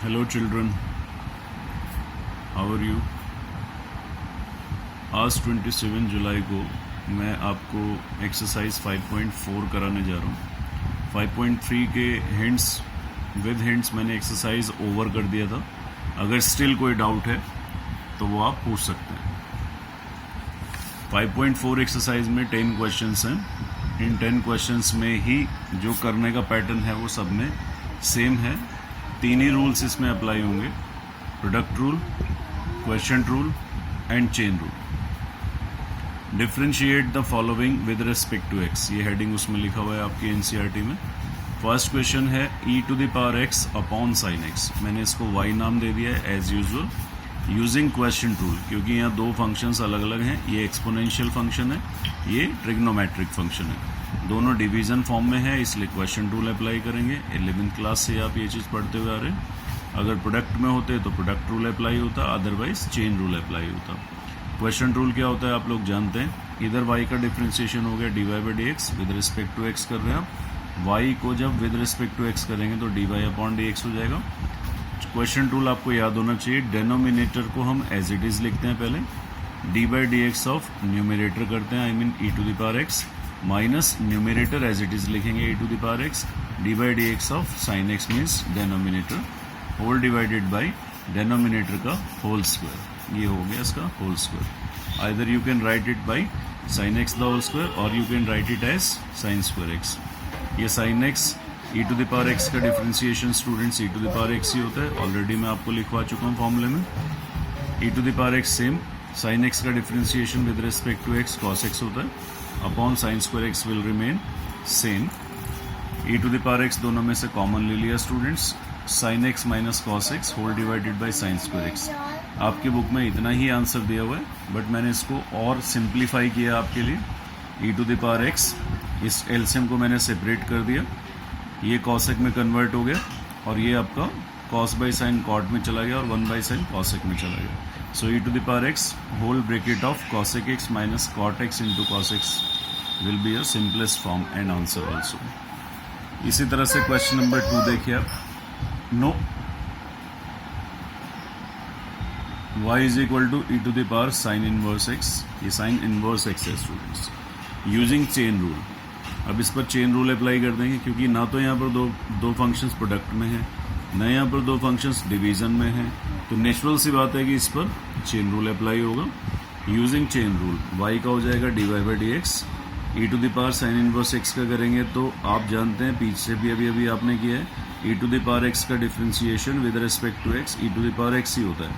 Hello children, how are you. आज 27 जुलाई को मैं आपको एक्सरसाइज 5.4 कराने जा रहा हूँ। 5.3 के विद हिंट्स मैंने एक्सरसाइज ओवर कर दिया था। अगर स्टिल कोई डाउट है तो वो आप पूछ सकते हैं। 5.4 एक्सरसाइज में 10 क्वेश्चंस हैं। इन 10 क्वेश्चंस में ही जो करने का पैटर्न है वो सब में सेम है। तीन ही रूल्स इसमें अप्लाई होंगे: product rule, question rule and chain rule. Differentiate the following with respect to x, ये हेडिंग उसमें लिखा हुआ है आपकी एनसीईआरटी में। फर्स्ट क्वेश्चन है e⁻x अपॉन साइन एक्स। मैंने इसको y नाम दे दिया है as usual using question rule, क्योंकि यहाँ दो फंक्शंस अलग अलग हैं। ये एक्सपोनेंशियल फंक्शन है, ये ट्रिग्नोमेट्रिक फंक्शन है। दोनों डिवीजन फॉर्म में है, इसलिए क्वेश्चन रूल अप्लाई करेंगे। 11th क्लास से आप ये चीज़ पढ़ते हुए आ रहे हैं। अगर प्रोडक्ट में होते तो प्रोडक्ट रूल अप्लाई होता, अदरवाइज चेन रूल अप्लाई होता। क्वेश्चन रूल क्या होता है आप लोग जानते हैं। इधर y का डिफ्रेंसिएशन हो गया dy/dx, with respect to x कर रहे हैं आप। y को जब विद रिस्पेक्ट टू x करेंगे तो dy/dx हो जाएगा। क्वेश्चन रूल आपको याद होना चाहिए। डेनोमिनेटर को हम एज इट इज लिखते हैं, पहले dy/dx ऑफ न्यूमरेटर करते हैं, I mean e⁻x, minus numerator as it is लिखेंगे e⁻x, dy/dx of sine x means denominator, whole divided by denominator का होल स्क्वायर। ये हो गया इसका whole square. Either you can write it by sine x the whole square और you can write it as sine square x। ये sine x e⁻x का differentiation students e⁻x ही होता है, ऑलरेडी मैं आपको लिखवा चुका हूँ फॉर्मूले में। e⁻x सेम, साइन x का differentiation with respect to x cos x होता है, upon sine square x will remain same. e⁻x दोनों में से कॉमन ले लिया students, sine x minus cos x whole divided by sine square x। आपके book में इतना ही आंसर दिया हुआ है, बट मैंने इसको और सिंप्लीफाई किया आपके लिए। e⁻x, इस एलसीएम को मैंने सेपरेट कर दिया, ये cos x में कन्वर्ट हो गया और ये आपका cos बाई साइन कॉट में चला गया और 1 बाई साइन cos x में चला गया। So e⁻x whole bracket of cos x minus cot x into cos x will be your simplest form and answer also. इसी तरह से क्वेश्चन नंबर 2 देखिए आप। No y is equal to e⁻ sine inverse x, ये sine inverse x है students, using chain rule. अब इस पर चेन रूल अप्लाई कर देंगे, क्योंकि ना तो यहाँ पर दो फंक्शंस प्रोडक्ट में हैं, ना यहाँ पर दो फंक्शंस डिवीजन में हैं, तो नेचुरल सी बात है कि इस पर चेन रूल अप्लाई होगा। यूजिंग चेन रूल y का हो जाएगा dy/dx, e⁻ sine inverse x का करेंगे तो आप जानते हैं पीछे भी अभी आपने किया है, e⁻x का differentiation with respect to x e⁻x ही होता है,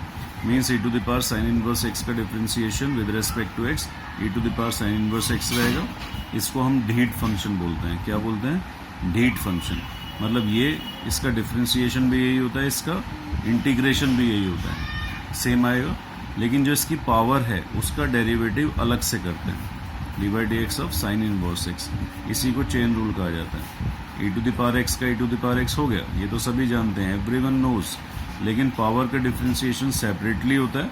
means e⁻ sine inverse x का differentiation with respect to x e⁻ sine inverse x रहेगा। इसको हम ढीट फंक्शन बोलते हैं। क्या बोलते हैं? ढीट फंक्शन। मतलब ये इसका डिफ्रेंसिएशन भी यही होता है, इसका इंटीग्रेशन भी यही होता है, सेम आएगा, लेकिन जो इसकी पावर है उसका डेरिवेटिव अलग से करते हैं, dy/dx of sign inverse x। इसी को चेन रूल कहा जाता है। e⁻x का e⁻x हो गया, ये तो सभी जानते हैं, एवरीवन नोज, लेकिन पावर का डिफ्रेंसिएशन सेपरेटली होता है,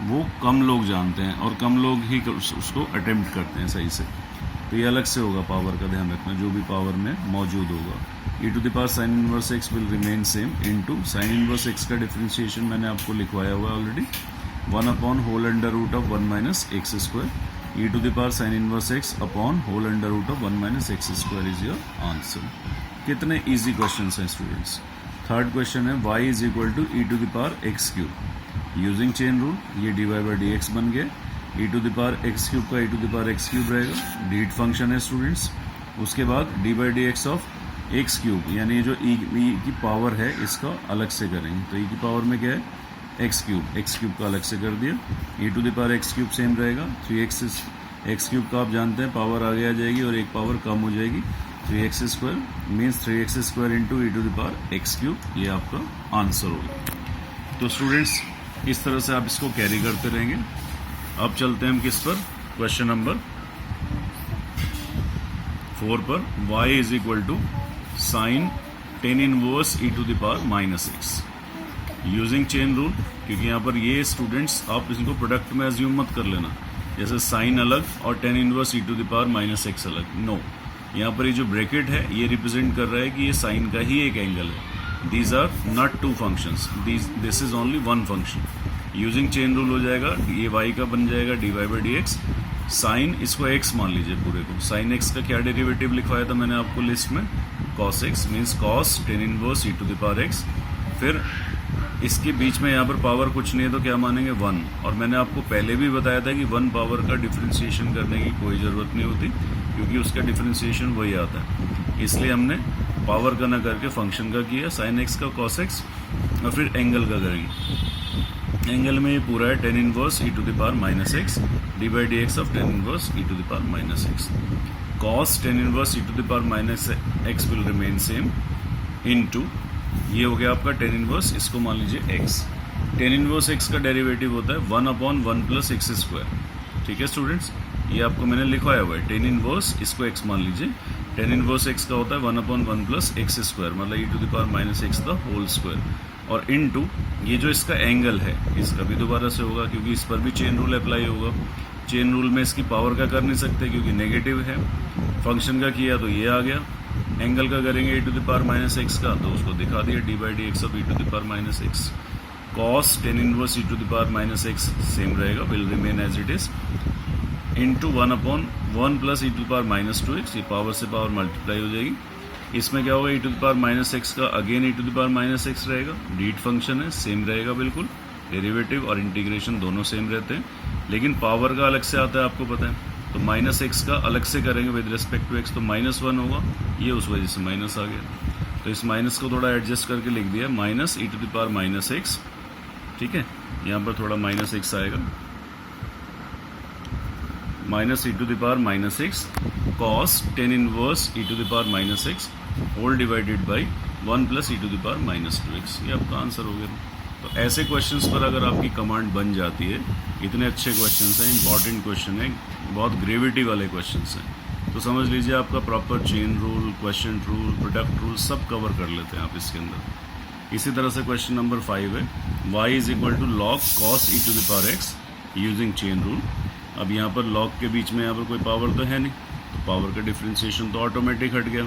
वो कम लोग जानते हैं और कम लोग ही उसको अटेम्प्ट करते हैं सही से। तो ये अलग से होगा, पावर का ध्यान रखना, जो भी पावर में मौजूद होगा। e⁻ sine inverse x will remain same into sine inverse x का डिफ्रेंसिएशन मैंने आपको लिखवाया हुआ है already, 1 upon whole under root of 1 minus x square. e⁻ sine inverse x upon whole under root of 1 minus x square is your answer. कितने easy question हैं students. Third question है y is equal to e⁻x cube, using chain rule ये dy/dx बन गया, e⁻x cube का e⁻x cube रहेगा, ढीट function है students. उसके बाद dy/dx ऑफ x क्यूब, यानी जो e की पावर है इसका अलग से करेंगे, तो e की पावर में क्या है x क्यूब का अलग से कर दिया, e⁻x क्यूब सेम रहेगा, 3x क्यूब का आप जानते हैं पावर आगे आ जाएगी और एक पावर कम हो जाएगी, 3x square means 3x square into e⁻x cube, ये आपका आंसर होगा। तो स्टूडेंट्स इस तरह से आप इसको कैरी करते रहेंगे। अब चलते हैं हम किस पर, क्वेश्चन नंबर 4 पर। y is equal to sine tan inverse e⁻−x, using chain rule, क्योंकि यहाँ पर ये स्टूडेंट्स आप इसको प्रोडक्ट में एज्यूम मत कर लेना, जैसे साइन अलग और टेन इनवर्स e⁻−x अलग, नो। यहाँ पर ये जो ब्रैकेट है ये रिप्रेजेंट कर रहा है कि ये साइन का ही एक एंगल है, these are not two functions, this is only one function. Using chain rule हो जाएगा, ये y का बन जाएगा dy by D x. Sine इसको x मान लीजिए पूरे को, साइन x का क्या डेरिवेटिव लिखवाया था मैंने आपको लिस्ट में, cos x means cos tan inverse e to the power x। फिर इसके बीच में यहाँ पर पावर कुछ नहीं है तो क्या मानेंगे 1, और मैंने आपको पहले भी बताया था कि 1 पावर का डिफ्रेंशिएशन करने की कोई ज़रूरत नहीं होती क्योंकि उसका डिफ्रेंशिएशन वही आता है, इसलिए हमने पावर का ना करके फंक्शन का किया, साइन एक्स का cos x, और फिर एंगल का करेंगे। एंगल में ये पूरा है tan inverse e to the power minus x d by D x of tan inverse e to the power minus x. cos tan inverse e to the power minus x will remain same into, ये हो गया आपका tan inverse, इसको मान लीजिए x। tan inverse x का derivative होता है 1/1 प्लस एक्स स्क्वायर। ठीक है स्टूडेंट्स, ये आपको मैंने लिखवाया हुआ है, tan इनवर्स इसको x मान लीजिए, tan इनवर्स x का होता है 1/1 प्लस एक्स स्क्वायर, मतलब e to the power minus x the whole square, और इनटू ये जो इसका एंगल है इसका भी दोबारा से होगा क्योंकि इस पर भी चेन रूल अप्लाई होगा। चेन रूल में इसकी पावर का कर नहीं सकते क्योंकि नेगेटिव है, फंक्शन का किया तो ये आ गया, एंगल का करेंगे e to the power minus X का तो उसको दिखा दिया D by D x of e to the power minus x. Cos tan inverse e to the power minus X same रहेगा, will remain as it is, into 1/1 plus e to the power minus 2x, ये power से power multiply हो जाएगी। इसमें क्या होगा e to the power minus X का again e to the power minus X रहेगा, डीट फंक्शन है सेम रहेगा बिल्कुल, डेरिवेटिव और इंटीग्रेशन दोनों सेम रहते हैं, लेकिन पावर का अलग से आता है आपको पता है, तो माइनस एक्स का अलग से करेंगे विद रिस्पेक्ट टू एक्स तो -1 होगा, ये उस वजह से माइनस आ गया, तो इस माइनस को थोड़ा एडजस्ट करके लिख दिया minus e to the power minus x. ठीक है, यहाँ पर थोड़ा माइनस एक्स आएगा, minus e to the power minus x cos tan inverse e to the power minus x whole divided by 1 plus e to the power minus 2x, ये आपका answer हो गया। तो ऐसे क्वेश्चंस पर अगर आपकी कमांड बन जाती है, इतने अच्छे क्वेश्चंस हैं, इंपॉर्टेंट क्वेश्चन है, बहुत ग्रेविटी वाले क्वेश्चंस हैं, तो समझ लीजिए आपका proper chain rule, question rule, product rule सब कवर कर लेते हैं आप इसके अंदर। इसी तरह से क्वेश्चन नंबर 5 है, y is equal to log cos e to the power x using chain rule. अब यहाँ पर लॉग के बीच में यहाँ पर कोई पावर तो है नहीं, तो पावर का डिफ्रेंशिएशन तो ऑटोमेटिक हट गया।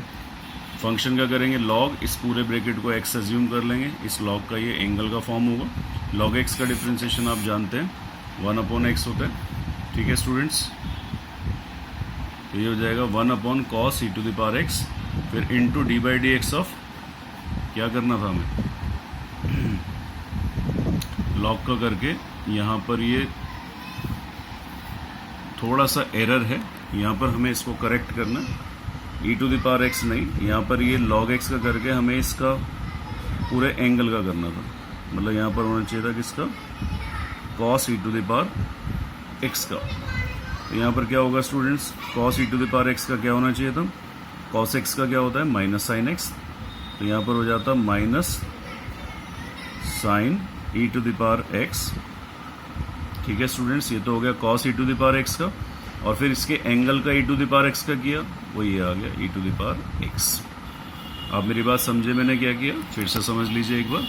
फंक्शन का करेंगे लॉग, इस पूरे ब्रैकेट को x अज्यूम कर लेंगे, इस लॉग का ये एंगल का फॉर्म होगा, लॉग x का डिफ्रेंशिएशन आप जानते हैं 1/x होता है। ठीक है स्टूडेंट्स, तो ये हो जाएगा 1/cos e to the power x, फिर into d by D x of, क्या करना था हमें, लॉग का करके यहाँ पर ये थोड़ा सा एरर है, यहाँ पर हमें इसको करेक्ट करना, e to the power x नहीं, यहाँ पर ये log x का करके हमें इसका पूरे एंगल का करना था, मतलब यहाँ पर होना चाहिए था किसका, cos e to the power x का। तो यहाँ पर क्या होगा students, cos e to the power x का क्या होना चाहिए था, cos x का क्या होता है माइनस साइन x, तो यहाँ पर हो जाता minus sine e to the power x। ठीक है स्टूडेंट्स, ये तो हो गया cos e to the power x का, और फिर इसके एंगल का e to the power x का किया, वो ये आ गया e to the power x। आप मेरी बात समझे मैंने क्या किया, फिर से समझ लीजिए एक बार,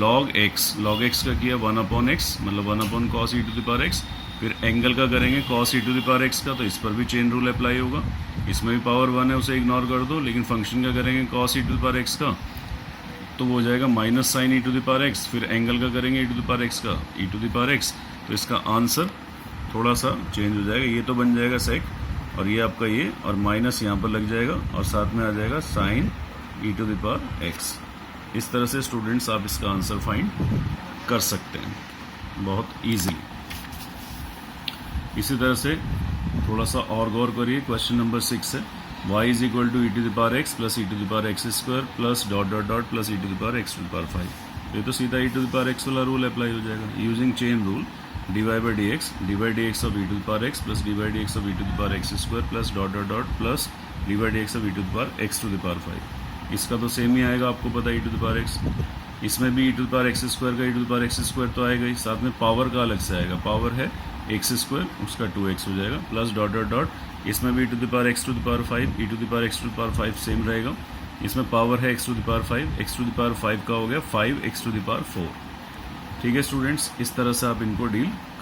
log x का किया 1/x, मतलब 1/cos e to the power x, फिर एंगल का करेंगे cos e to the power x का, तो इस पर भी चेन रूल अप्लाई होगा, इसमें भी पावर 1 है उसे इग्नोर कर दो, लेकिन फंक्शन का करेंगे cos e to the power x का, तो वो हो जाएगा minus sine e to the power x, फिर एंगल का करेंगे e to the power x का e to the power x, तो इसका आंसर थोड़ा सा चेंज हो जाएगा, ये तो बन जाएगा सेक, और ये आपका ये, और माइनस यहाँ पर लग जाएगा, और साथ में आ जाएगा sine e to the power x। इस तरह से स्टूडेंट्स आप इसका आंसर फाइंड कर सकते हैं बहुत इजीली। इसी तरह से थोड़ा सा और गौर करिए, क्वेश्चन नंबर 6 है, y is equal to e to the power x plus e to the power x square plus dot dot dot plus e to the power x to the power 5। ये तो सीधा e to the power x वाला rule apply हो जाएगा, using chain rule dy by D x of e to the power x plus dy by D x of e to the power x square plus dot dot dot plus dy by D x of e to the power x to the power 5। इसका तो same ही आएगा, आपको पता है e to the power x, इसमें भी e to the power x square का e to the power x square तो आएगा ही, साथ में पावर का अलग से आएगा, पावर है एक्स स्क्वायर, उसका 2x हो जाएगा, प्लस डॉट डॉट डॉट, इसमें भी e to the power x to the power 5, e to the power x to the power 5 same रहेगा, इसमें पावर है x to the power 5, x to the power 5 का हो गया 5x टू द पावर 4। ठीक है स्टूडेंट्स, इस तरह से आप इनको डील कर